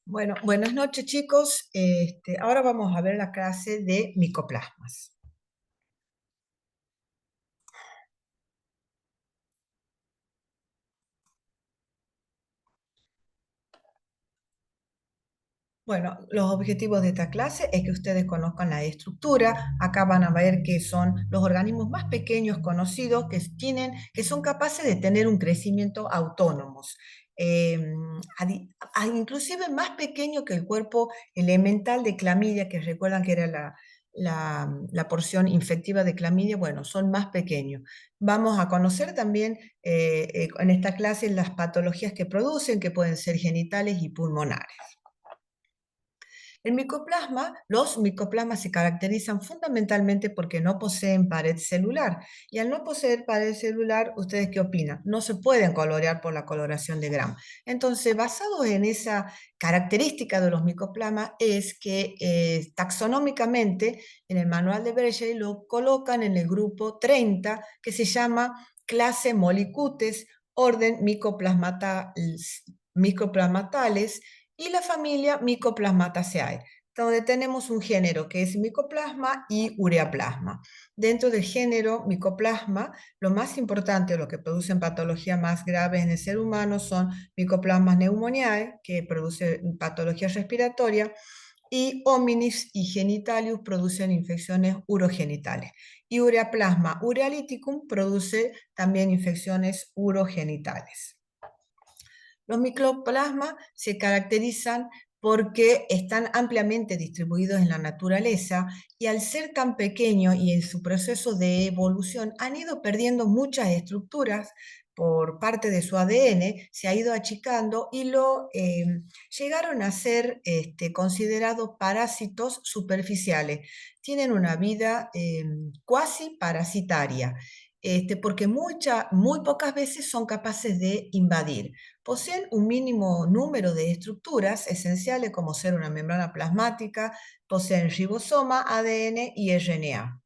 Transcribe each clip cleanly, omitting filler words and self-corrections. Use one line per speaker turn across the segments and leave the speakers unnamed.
Bueno, buenas noches chicos. Ahora vamos a ver la clase de micoplasmas. Bueno, los objetivos de esta clase es que ustedes conozcan la estructura. Acá van a ver que son los organismos más pequeños conocidos que son capaces de tener un crecimiento autónomos. Eh, Inclusive más pequeño que el cuerpo elemental de clamidia, que recuerdan que era la porción infectiva de clamidia. Bueno, son más pequeños. Vamos a conocer también en esta clase las patologías que producen, que pueden ser genitales y pulmonares. Los micoplasmas se caracterizan fundamentalmente porque no poseen pared celular. Y al no poseer pared celular, ¿ustedes qué opinan? No se pueden colorear por la coloración de Gram. Entonces, basados en esa característica de los micoplasmas, es que taxonómicamente en el manual de Berger lo colocan en el grupo 30, que se llama clase Molicutes, orden micoplasmatales, y la familia Mycoplasmataceae, donde tenemos un género que es micoplasma y ureaplasma. Dentro del género micoplasma, lo más importante, lo que producen patologías más graves en el ser humano son Mycoplasma pneumoniae, que produce patología respiratoria, y Hominis y Genitalius producen infecciones urogenitales. Y Ureaplasma urealyticum produce también infecciones urogenitales. Los microplasmas se caracterizan porque están ampliamente distribuidos en la naturaleza y al ser tan pequeños y en su proceso de evolución han ido perdiendo muchas estructuras por parte de su ADN, se ha ido achicando y llegaron a ser considerados parásitos superficiales. Tienen una vida cuasi parasitaria, porque muy pocas veces son capaces de invadir. Poseen un mínimo número de estructuras esenciales como ser una membrana plasmática, poseen ribosoma, ADN y RNA.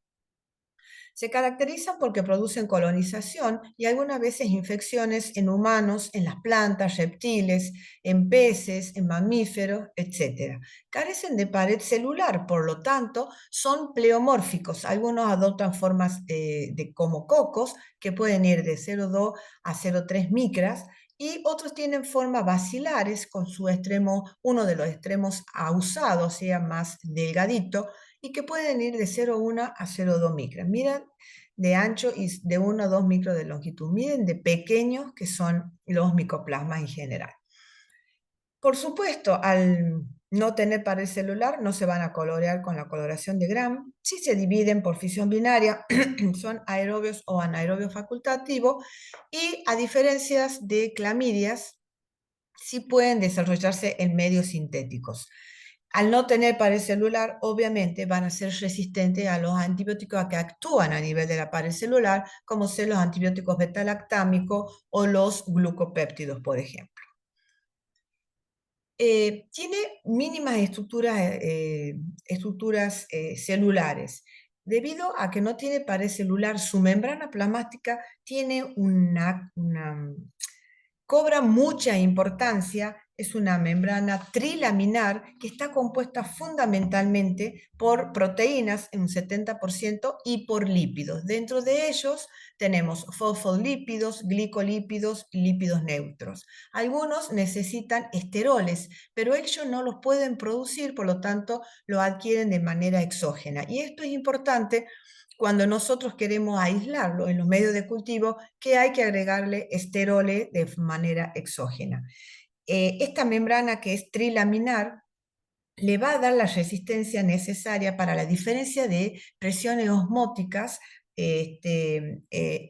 Se caracterizan porque producen colonización y algunas veces infecciones en humanos, en las plantas, reptiles, en peces, en mamíferos, etc. Carecen de pared celular, por lo tanto, son pleomórficos. Algunos adoptan formas como cocos, que pueden ir de 0,2 a 0,3 micras, y otros tienen formas basilares con uno de los extremos ausados, o sea, más delgadito, y que pueden ir de 0,1 a 0,2 micras. Miren de ancho y de 1 a 2 micros de longitud. Miren de pequeños que son los micoplasmas en general. Por supuesto, al no tener pared celular, no se van a colorear con la coloración de Gram. Si se dividen por fisión binaria, son aerobios o anaerobios facultativos, y a diferencia de clamidias, sí pueden desarrollarse en medios sintéticos. Al no tener pared celular, obviamente van a ser resistentes a los antibióticos que actúan a nivel de la pared celular, como son los antibióticos beta-lactámicos o los glucopéptidos, por ejemplo. Tiene mínimas estructuras celulares. Debido a que no tiene pared celular, su membrana plasmática cobra mucha importancia. Es una membrana trilaminar que está compuesta fundamentalmente por proteínas en un 70% y por lípidos. Dentro de ellos tenemos fosfolípidos, glicolípidos y lípidos neutros. Algunos necesitan esteroles, pero ellos no los pueden producir, por lo tanto lo adquieren de manera exógena. Y esto es importante cuando nosotros queremos aislarlo en los medios de cultivo, que hay que agregarle esteroles de manera exógena. Esta membrana, que es trilaminar, le va a dar la resistencia necesaria para la diferencia de presiones osmóticas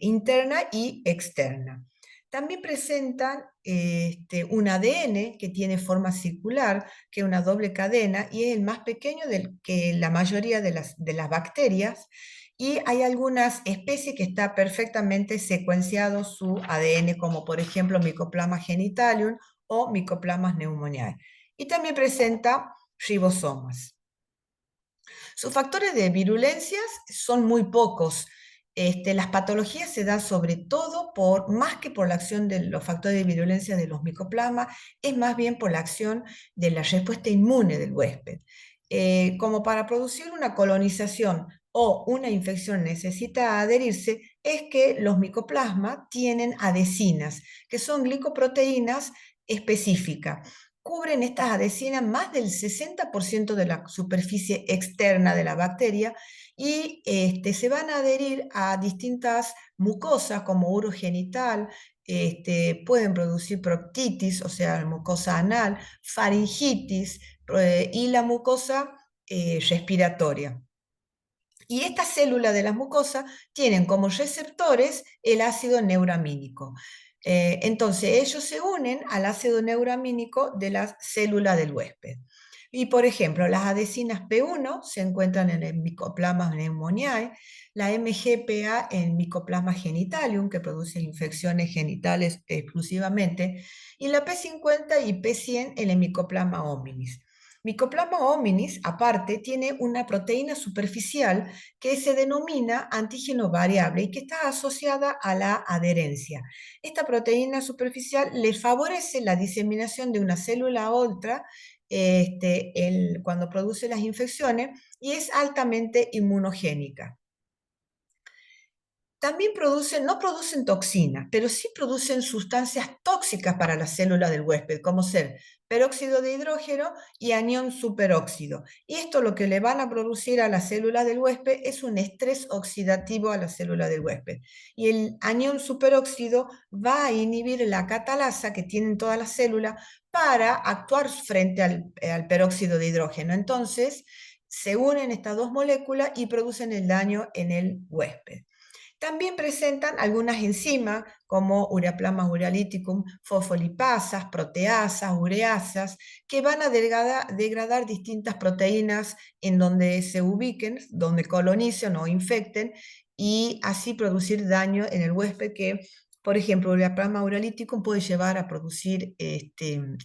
interna y externa. También presentan un ADN que tiene forma circular, que es una doble cadena, y es el más pequeño que la mayoría de las bacterias, y hay algunas especies que está perfectamente secuenciado su ADN, como por ejemplo Mycoplasma genitalium o Mycoplasma pneumoniae. Y también presenta ribosomas. Sus factores de virulencia son muy pocos. Las patologías se dan sobre todo más que por la acción de los factores de virulencia de los micoplasmas, es más bien por la acción de la respuesta inmune del huésped. Como para producir una colonización o una infección necesita adherirse, es que los micoplasmas tienen adhesinas, que son glicoproteínas específicas. Cubren estas adhesinas más del 60% de la superficie externa de la bacteria y se van a adherir a distintas mucosas como urogenital, pueden producir proctitis, o sea, mucosa anal, faringitis y la mucosa respiratoria. Y estas células de las mucosas tienen como receptores el ácido neuramínico. Entonces, ellos se unen al ácido neuramínico de las células del huésped. Y, por ejemplo, las adhesinas P1 se encuentran en el Mycoplasma pneumoniae, la MGPA en Mycoplasma genitalium, que produce infecciones genitales exclusivamente, y la P50 y P100 en el Mycoplasma hominis. Mycoplasma hominis, aparte, tiene una proteína superficial que se denomina antígeno variable y que está asociada a la adherencia. Esta proteína superficial le favorece la diseminación de una célula a otra cuando produce las infecciones y es altamente inmunogénica. También no producen toxinas, pero sí producen sustancias tóxicas para la célula del huésped, como ser peróxido de hidrógeno y anión superóxido. Y esto lo que le van a producir a la célula del huésped es un estrés oxidativo a la célula del huésped. Y el anión superóxido va a inhibir la catalasa que tienen todas las células para actuar frente al peróxido de hidrógeno. Entonces, se unen estas dos moléculas y producen el daño en el huésped. También presentan algunas enzimas como ureaplasma urealyticum, fosfolipasas, proteasas, ureasas, que van a degradar distintas proteínas en donde se ubiquen, donde colonicen o infecten, y así producir daño en el huésped que, por ejemplo, ureaplasma urealyticum puede llevar a producir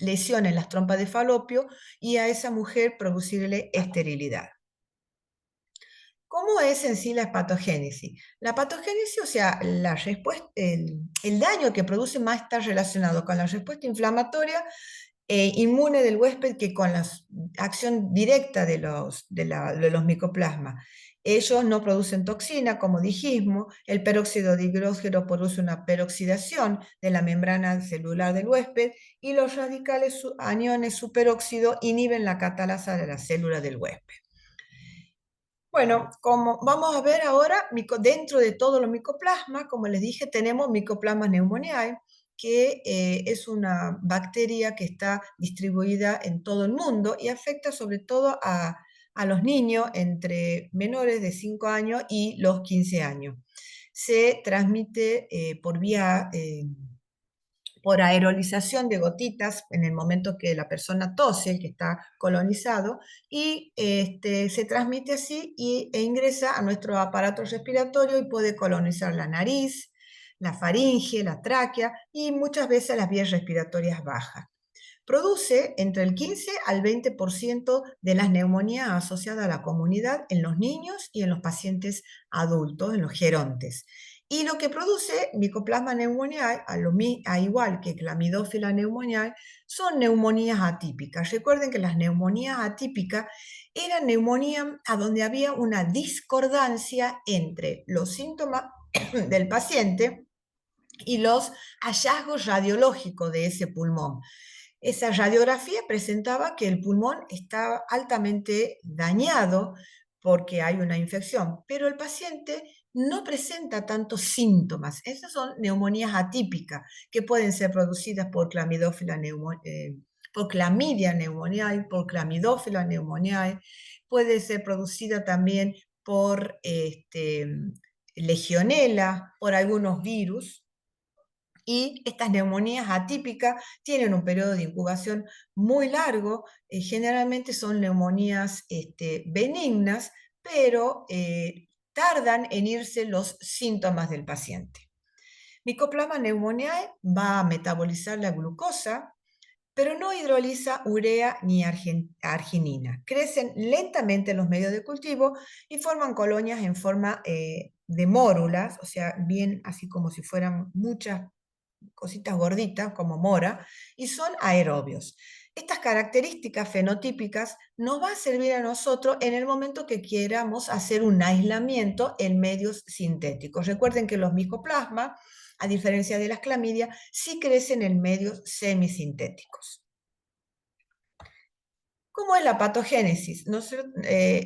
lesiones en las trompas de falopio y a esa mujer producirle esterilidad. ¿Cómo es en sí la patogénesis? La patogénesis, o sea, el daño que produce más está relacionado con la respuesta inflamatoria e inmune del huésped que con la acción directa de los micoplasmas. Ellos no producen toxina, como dijimos, el peróxido de hidrógeno produce una peroxidación de la membrana celular del huésped y los radicales aniones superóxido inhiben la catalasa de la célula del huésped. Bueno, como vamos a ver ahora, dentro de todos los micoplasmas, como les dije, tenemos Mycoplasma pneumoniae, que es una bacteria que está distribuida en todo el mundo y afecta sobre todo a los niños entre menores de 5 años y los 15 años. Se transmite por aerolización de gotitas en el momento que la persona tose, que está colonizado, y se transmite así e ingresa a nuestro aparato respiratorio y puede colonizar la nariz, la faringe, la tráquea y muchas veces las vías respiratorias bajas. Produce entre el 15 al 20% de las neumonías asociadas a la comunidad en los niños y en los pacientes adultos, en los gerontes. Y lo que produce Mycoplasma pneumoniae, a igual que Clamidófila pneumoniae, son neumonías atípicas. Recuerden que las neumonías atípicas eran neumonías a donde había una discordancia entre los síntomas del paciente y los hallazgos radiológicos de ese pulmón. Esa radiografía presentaba que el pulmón estaba altamente dañado porque hay una infección, pero el paciente no presenta tantos síntomas. Esas son neumonías atípicas que pueden ser producidas por por clamidia pneumoniae, por clamidófila pneumoniae, puede ser producida también por legionela, por algunos virus. Y estas neumonías atípicas tienen un periodo de incubación muy largo, generalmente son neumonías benignas, pero tardan en irse los síntomas del paciente. Mycoplasma pneumoniae va a metabolizar la glucosa, pero no hidroliza urea ni arginina. Crecen lentamente en los medios de cultivo y forman colonias en forma de mórulas, o sea, bien así como si fueran muchas cositas gorditas, como mora, y son aerobios. Estas características fenotípicas nos va a servir a nosotros en el momento que queramos hacer un aislamiento en medios sintéticos. Recuerden que los micoplasmas, a diferencia de las clamidias, sí crecen en medios semisintéticos. ¿Cómo es la patogénesis?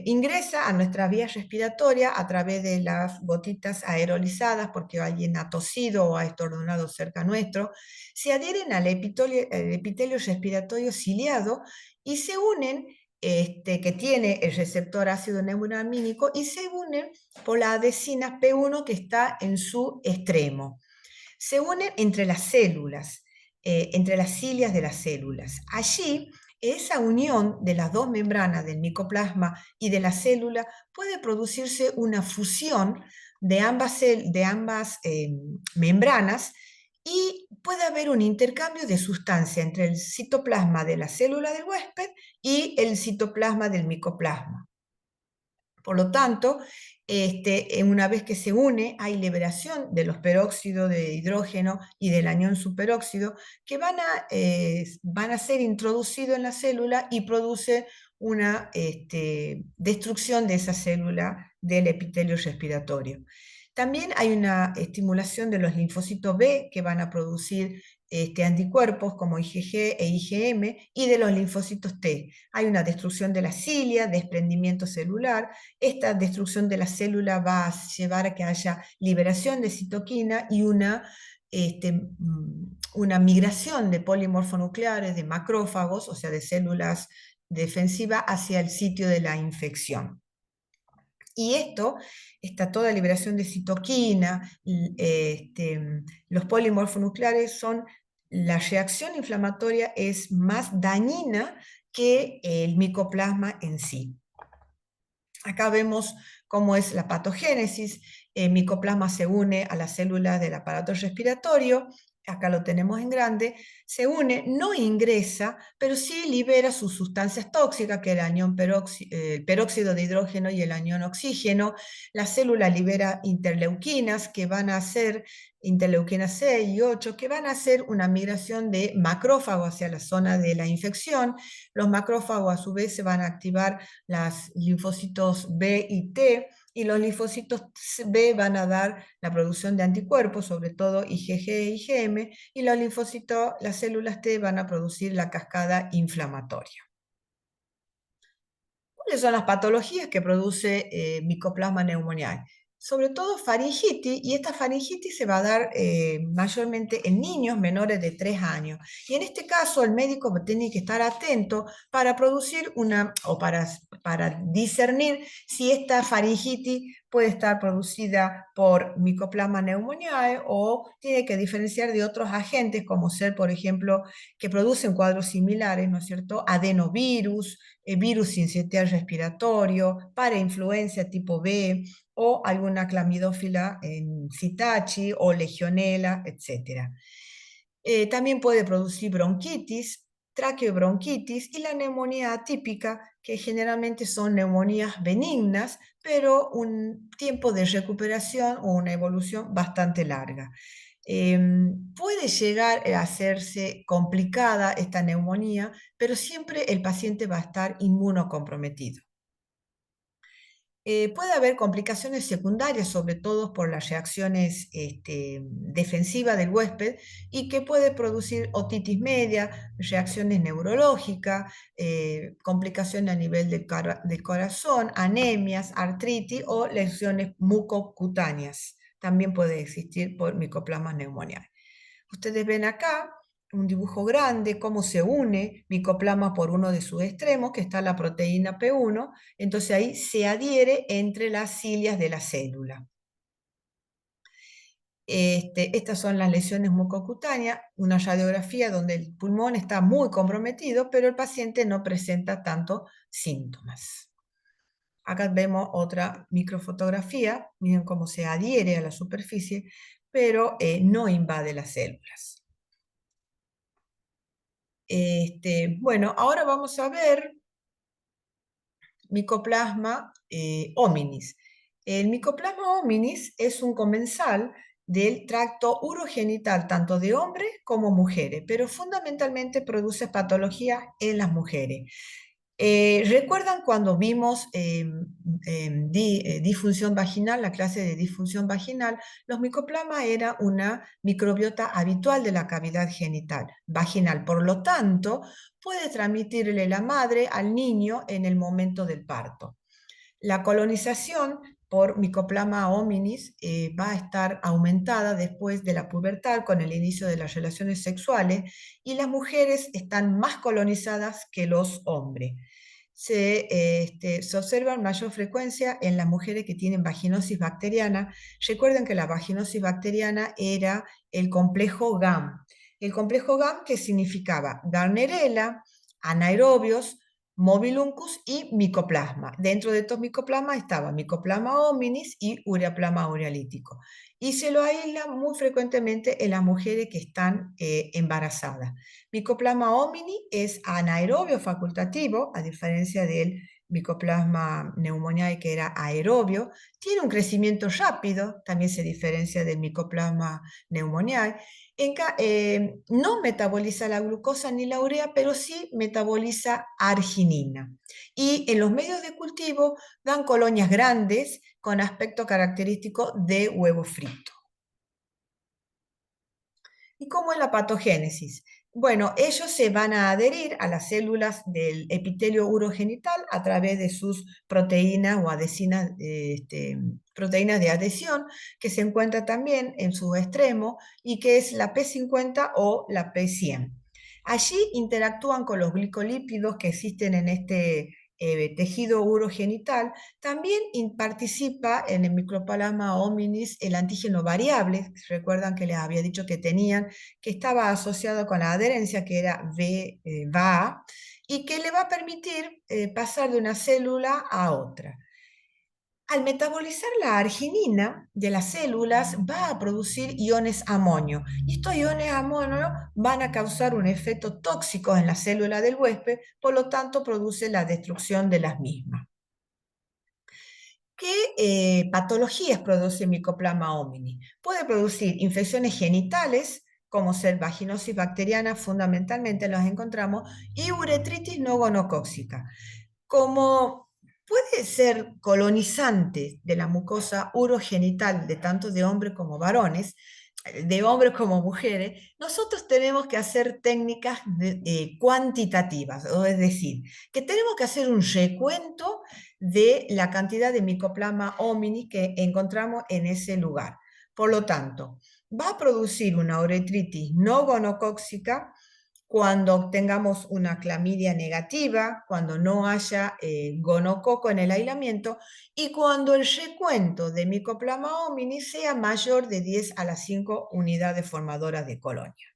Ingresa a nuestra vía respiratoria a través de las gotitas aerolizadas, porque alguien ha tosido o ha estornudado cerca nuestro, se adhieren al epitelio respiratorio ciliado y se unen, que tiene el receptor ácido neuroamínico, y se unen por la adhesina P1 que está en su extremo. Se unen entre las células, entre las cilias de las células. Allí, esa unión de las dos membranas del micoplasma y de la célula puede producirse una fusión de ambas membranas, y puede haber un intercambio de sustancia entre el citoplasma de la célula del huésped y el citoplasma del micoplasma. Por lo tanto, una vez que se une, hay liberación de los peróxidos de hidrógeno y del anión superóxido, que van a ser introducidos en la célula y produce una destrucción de esa célula del epitelio respiratorio. También hay una estimulación de los linfocitos B, que van a producir anticuerpos como IgG e IgM, y de los linfocitos T. Hay una destrucción de la cilia, desprendimiento celular. Esta destrucción de la célula va a llevar a que haya liberación de citoquina y una migración de polimorfonucleares, de macrófagos, o sea, de células defensivas, hacia el sitio de la infección. Y esta toda liberación de citoquina, los polimorfonucleares la reacción inflamatoria es más dañina que el micoplasma en sí. Acá vemos cómo es la patogénesis. El micoplasma se une a las células del aparato respiratorio. Acá lo tenemos en grande. Se une, no ingresa, pero sí libera sus sustancias tóxicas, que es el peróxido de hidrógeno y el anión oxígeno. La célula libera interleuquinas, que van a ser interleuquinas 6 y 8, que van a hacer una migración de macrófagos hacia la zona de la infección. Los macrófagos a su vez se van a activar los linfocitos B y T, y los linfocitos B van a dar la producción de anticuerpos, sobre todo IgG e IgM, y los linfocitos, las células T, van a producir la cascada inflamatoria. ¿Cuáles son las patologías que produce Mycoplasma pneumoniae? Sobre todo faringitis, y esta faringitis se va a dar mayormente en niños menores de 3 años. Y en este caso el médico tiene que estar atento para producir para discernir si esta faringitis puede estar producida por Mycoplasma pneumoniae, o tiene que diferenciar de otros agentes, como ser, por ejemplo, que producen cuadros similares, ¿no es cierto? Adenovirus, virus sincitial respiratorio, parainfluencia tipo B, o alguna clamidófila en Citachi o Legionela, etc. También puede producir bronquitis, traqueobronquitis y la neumonía atípica, que generalmente son neumonías benignas, pero un tiempo de recuperación o una evolución bastante larga. Puede llegar a hacerse complicada esta neumonía, pero siempre el paciente va a estar inmunocomprometido. Puede haber complicaciones secundarias, sobre todo por las reacciones defensivas del huésped, y que puede producir otitis media, reacciones neurológicas, complicaciones a nivel del corazón, anemias, artritis o lesiones mucocutáneas. También puede existir por Mycoplasma pneumoniae. Ustedes ven acá un dibujo grande, cómo se une micoplasma por uno de sus extremos, que está la proteína P1, entonces ahí se adhiere entre las cilias de la célula. Estas son las lesiones mucocutáneas, una radiografía donde el pulmón está muy comprometido, pero el paciente no presenta tantos síntomas. Acá vemos otra microfotografía, miren cómo se adhiere a la superficie, pero no invade las células. Bueno, ahora vamos a ver Mycoplasma hominis. El Mycoplasma hominis es un comensal del tracto urogenital tanto de hombres como mujeres, pero fundamentalmente produce patología en las mujeres. ¿Recuerdan cuando vimos disfunción vaginal, la clase de disfunción vaginal? Los micoplasmas era una microbiota habitual de la cavidad genital vaginal, por lo tanto, puede transmitirle la madre al niño en el momento del parto. La colonización por Mycoplasma hominis va a estar aumentada después de la pubertad con el inicio de las relaciones sexuales y las mujeres están más colonizadas que los hombres. Se observa en mayor frecuencia en las mujeres que tienen vaginosis bacteriana. Recuerden que la vaginosis bacteriana era el complejo GAM. El complejo GAM que significaba Gardnerella, anaerobios, Mobiluncus y Mycoplasma. Dentro de estos micoplasmas estaba Mycoplasma hominis y Ureaplasma urealítico. Y se lo aísla muy frecuentemente en las mujeres que están embarazadas. Mycoplasma homini es anaerobio facultativo, a diferencia del Mycoplasma pneumoniae que era aerobio. Tiene un crecimiento rápido, también se diferencia del Mycoplasma pneumoniae. No metaboliza la glucosa ni la urea, pero sí metaboliza arginina. Y en los medios de cultivo dan colonias grandes con aspecto característico de huevo frito. ¿Y cómo es la patogénesis? Bueno, ellos se van a adherir a las células del epitelio urogenital a través de sus proteínas o adhesinas, proteínas de adhesión, que se encuentra también en su extremo y que es la P50 o la P100. Allí interactúan con los glicolípidos que existen en este tejido urogenital. También participa en el Mycoplasma hominis el antígeno variable. Recuerdan que les había dicho que tenían, que estaba asociado con la adherencia, que era VA, y que le va a permitir pasar de una célula a otra. Al metabolizar la arginina de las células va a producir iones amonio. Y estos iones amonio van a causar un efecto tóxico en la célula del huésped, por lo tanto produce la destrucción de las mismas. ¿Qué patologías produce Mycoplasma homini? Puede producir infecciones genitales, como ser vaginosis bacteriana, fundamentalmente las encontramos, y uretritis no gonocócica. Como puede ser colonizante de la mucosa urogenital de tanto de hombres como varones, de hombres como mujeres, nosotros tenemos que hacer técnicas cuantitativas, es decir, que tenemos que hacer un recuento de la cantidad de Mycoplasma hominis que encontramos en ese lugar. Por lo tanto, va a producir una uretritis no gonocócica cuando tengamos una clamidia negativa, cuando no haya gonococo en el aislamiento y cuando el recuento de Mycoplasma homini sea mayor de 10 a las 5 unidades formadoras de colonia.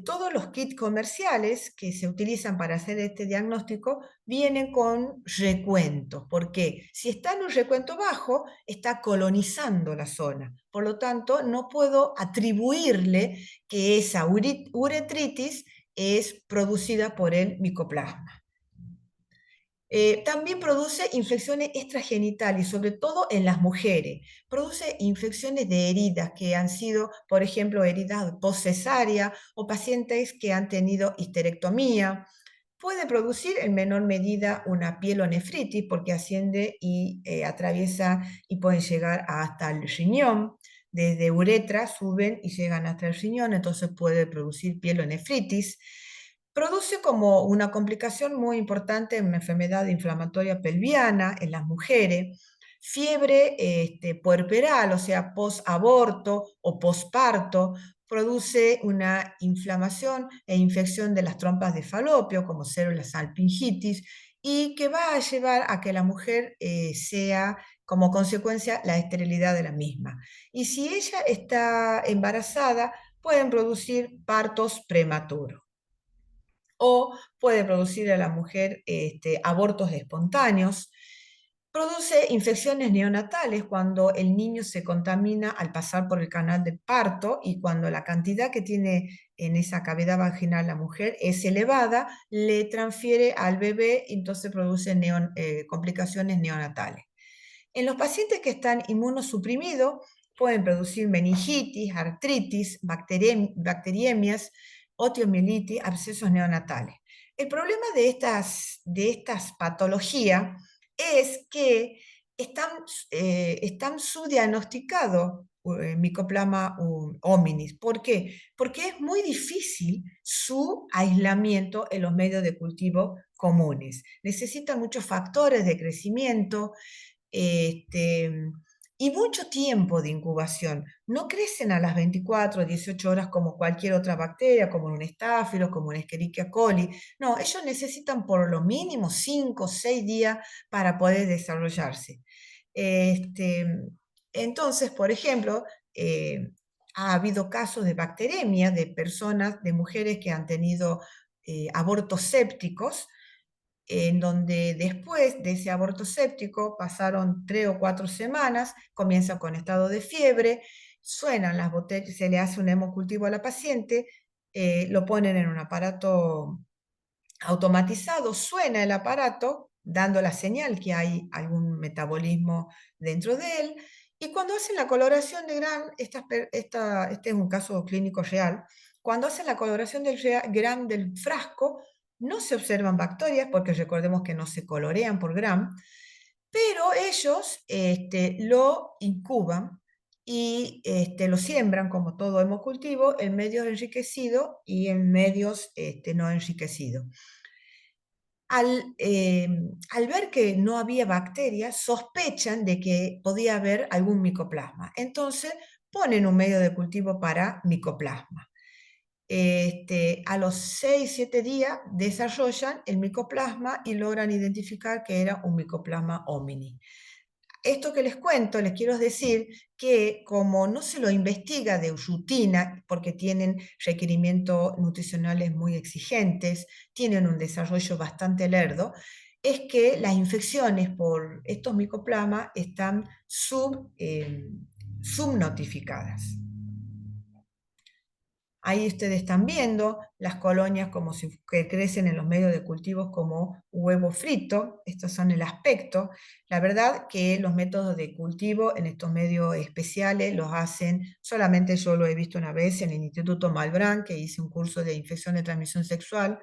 Todos los kits comerciales que se utilizan para hacer este diagnóstico vienen con recuentos, porque si está en un recuento bajo, está colonizando la zona. Por lo tanto, no puedo atribuirle que esa uretritis es producida por el micoplasma. También produce infecciones extragenitales, sobre todo en las mujeres. Produce infecciones de heridas que han sido, por ejemplo, heridas postcesárea o pacientes que han tenido histerectomía. Puede producir en menor medida una pielonefritis porque asciende y atraviesa y pueden llegar hasta el riñón. Desde uretra suben y llegan hasta el riñón, entonces puede producir pielonefritis. Produce como una complicación muy importante en una enfermedad inflamatoria pelviana en las mujeres, fiebre puerperal, o sea, post-aborto o posparto, produce una inflamación e infección de las trompas de falopio, como células salpingitis, y que va a llevar a que la mujer sea como consecuencia la esterilidad de la misma. Y si ella está embarazada, pueden producir partos prematuros o puede producir a la mujer abortos espontáneos. Produce infecciones neonatales cuando el niño se contamina al pasar por el canal de parto y cuando la cantidad que tiene en esa cavidad vaginal la mujer es elevada, le transfiere al bebé y entonces produce complicaciones neonatales. En los pacientes que están inmunosuprimidos pueden producir meningitis, artritis, bacteriemias, osteomielitis, abscesos neonatales. El problema de estas patologías es que están subdiagnosticados Mycoplasma hominis. ¿Por qué? Porque es muy difícil su aislamiento en los medios de cultivo comunes. Necesitan muchos factores de crecimiento, este, y mucho tiempo de incubación. No crecen a las 24 o 18 horas como cualquier otra bacteria, como un estáfilo, como un Escherichia coli. No, ellos necesitan por lo mínimo 5 o 6 días para poder desarrollarse. Este, entonces, por ejemplo, ha habido casos de bacteremia de personas, de mujeres que han tenido abortos sépticos, en donde después de ese aborto séptico pasaron 3 o 4 semanas, comienza con estado de fiebre, suenan las botellas, se le hace un hemocultivo a la paciente, lo ponen en un aparato automatizado, suena el aparato dando la señal que hay algún metabolismo dentro de él, y cuando hacen la coloración de Gram, este es un caso clínico real, cuando hacen la coloración del Gram del frasco, no se observan bacterias, porque recordemos que no se colorean por Gram, pero ellos lo incuban y lo siembran, como todo hemocultivo, en medios enriquecidos y en medios no enriquecidos. Al ver que no había bacterias, sospechan de que podía haber algún micoplasma. Entonces ponen un medio de cultivo para micoplasma. A los 6, 7 días desarrollan el micoplasma y logran identificar que era un Mycoplasma homini. Esto que les cuento, les quiero decir que como no se lo investiga de rutina, porque tienen requerimientos nutricionales muy exigentes, tienen un desarrollo bastante lerdo, es que las infecciones por estos micoplasmas están subnotificadas. Ahí ustedes están viendo las colonias como que crecen en los medios de cultivos como huevo frito. Estos son el aspecto. La verdad que los métodos de cultivo en estos medios especiales los hacen, solamente yo lo he visto una vez en el Instituto Malbrán, que hice un curso de infección de transmisión sexual.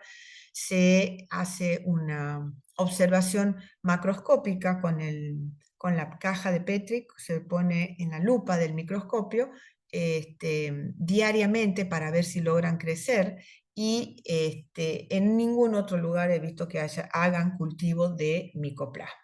Se hace una observación macroscópica con la caja de Petri, se pone en la lupa del microscopio diariamente para ver si logran crecer, y en ningún otro lugar he visto que hagan cultivo de micoplasma.